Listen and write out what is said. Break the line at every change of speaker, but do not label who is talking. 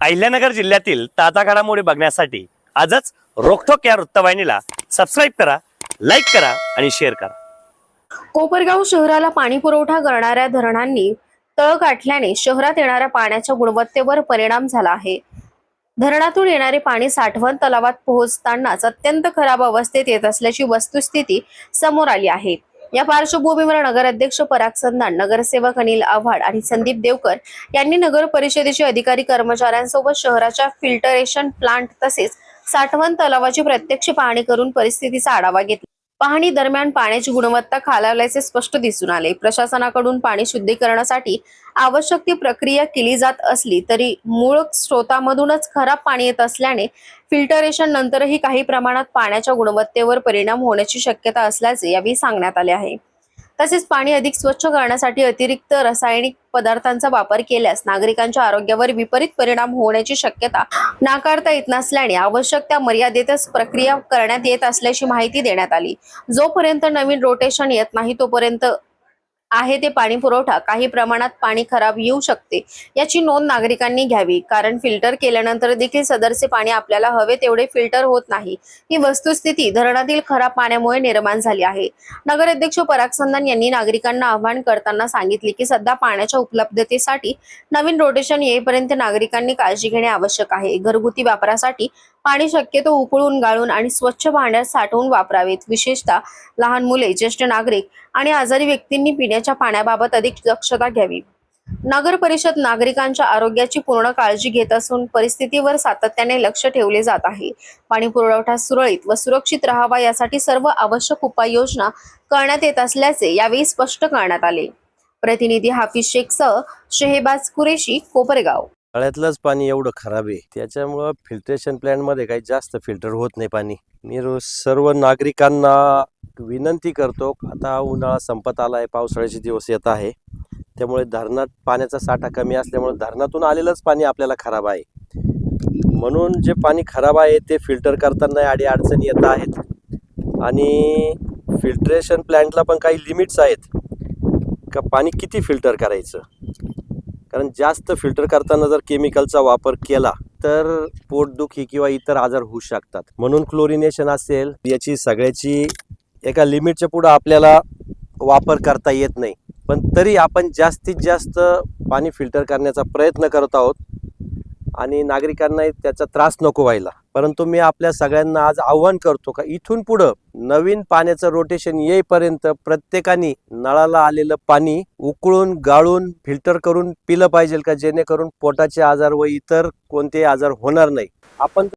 अहिल्यानगर जिल्ह्यातील ताजा घडामोडी बघण्यासाठी आजच रोखोक या वृत्तवाहिनीला सबस्क्राईब करा, लाईक करा आणि शेअर करा।
कोपरगाव शहराला पाणी पुरवठा करणाऱ्या धरणांनी तळ गाठल्याने शहरात येणाऱ्या पाण्याच्या गुणवत्तेवर परिणाम झाला आहे। धरणातून येणारे पाणी साठवण तलावात पोहोचतानाच अत्यंत खराब अवस्थेत येत असल्याची वस्तुस्थिती समोर आली आहे। या पार्श्वभूमीवर नगराध्यक्ष पराग संधान, नगरसेवक अनिल आव्हाड आणि संदीप देवकर यांनी नगर परिषदेचे अधिकारी कर्मचाऱ्यांसोबत शहराच्या फिल्टरेशन प्लांट तसेच साठवण तलावाची प्रत्यक्ष पाहणी करून परिस्थितीचा आढावा घेतला। पाहणी दरम्यान पाण्याची गुणवत्ता खालावल्याचे स्पष्ट दिसून आले। प्रशासनाकडून पाणी शुद्धीकरणासाठी आवश्यक ती प्रक्रिया केली जात असली तरी मूळ स्रोतामधूनच खराब पाणी येत असल्याने फिल्टरेशन नंतरही काही प्रमाणात पाण्याच्या गुणवत्तेवर परिणाम होण्याची शक्यता असल्याचे यावेळी सांगण्यात आले आहे। तसेच पाणी अधिक स्वच्छ करण्यासाठी अतिरिक्त रासायनिक पदार्थांचा वापर केल्यास नागरिकांच्या आरोग्यावर विपरीत परिणाम होण्याची शक्यता नाकारता येत नसल्याने आवश्यक त्या मर्यादेतच प्रक्रिया करण्यात येत असल्याची माहिती देण्यात आली। जोपर्यंत नवीन रोटेशन येत नाही तोपर्यंत आहे ते पाणी पुरवठा काही प्रमाणात पाणी खराब येऊ शकते याची नोंद नागरिकांनी घ्यावी, कारण फिल्टर केल्यानंतर देखील सदरचे पाणी आपल्याला हवे तेवढे फिल्टर होत नाही। ही वस्तुस्थिती धरणातील खराब पाण्यामुळे निर्माण झाली आहे। नगराध्यक्ष पराग संधान यांनी नागरिकांना आवाहन करताना सांगितले की सध्या पाण्याच्या उपलब्धतेसाठी नवीन रोटेशन येईपर्यंत नागरिकांनी काळजी घेणे आवश्यक आहे। घरगुती वापरासाठी पाणी शक्यतो उकळून, गाळून आणि स्वच्छ भांड्यात साठवून वापरावेत। विशेषतः लहान मुले, ज्येष्ठ नागरिक आणि आजारी व्यक्तींनी पिण्याच्या पाण्याबाबत अधिक दक्षता घ्यावी। नगर परिषद नागरिकांच्या आरोग्याची पूर्ण काळजी घेत असून परिस्थितीवर सातत्याने लक्ष ठेवले जात आहे। पाणी पुरवठा सुरळीत व सुरक्षित राहावा यासाठी सर्व आवश्यक उपाययोजना करण्यात येत असल्याचे यावेळी स्पष्ट करण्यात आले। प्रतिनिधी हाफिज शेखसह शेहबाज कुरेशी, कोपरगाव।
तळ्यातलंच पाणी एवढं खराब आहे, त्याच्यामुळं फिल्ट्रेशन प्लॅन मध्ये काही जास्त फिल्टर होत नाही पाणी। मी सर्व नागरिकांना विनंती करतो, आता उन्हाळा संपत आलाय, पावसाळ्याचे दिवस येत आहे, त्यामुळे धरणात पाण्याचा साठा कमी असल्यामुळे धरणातून आलेलंच पाणी आपल्याला खराब आहे। म्हणून जे पाणी खराब आहे ते फिल्टर करताना अडचणी येत आहेत आणि फिल्ट्रेशन प्लॅन्टला पण काही लिमिट्स आहेत का पाणी किती फिल्टर करायचं, कारण जास्त फिल्टर करताना जर केमिकलचा वापर केला तर पोटदुखी किंवा इतर आजार होऊ शकतात। म्हणून क्लोरिनेशन असेल याची सगळ्याची एका लिमिटच्या पुढे आपल्याला वापर करता येत नाही, पण तरी आपण जास्तीत जास्त पाणी फिल्टर करण्याचा प्रयत्न करत आहोत आणि नागरिकांना त्याचा त्रास नको व्हायला। परंतु मी आपल्या सगळ्यांना आज आव्हान करतो का इथून पुढे नवीन पाण्याचं रोटेशन येईपर्यंत प्रत्येकाने नळाला आलेलं पाणी उकळून, गाळून, फिल्टर करून पिलं पाहिजे का, जेणेकरून पोटाचे आजार व इतर कोणतेही आजार होणार नाही। आपण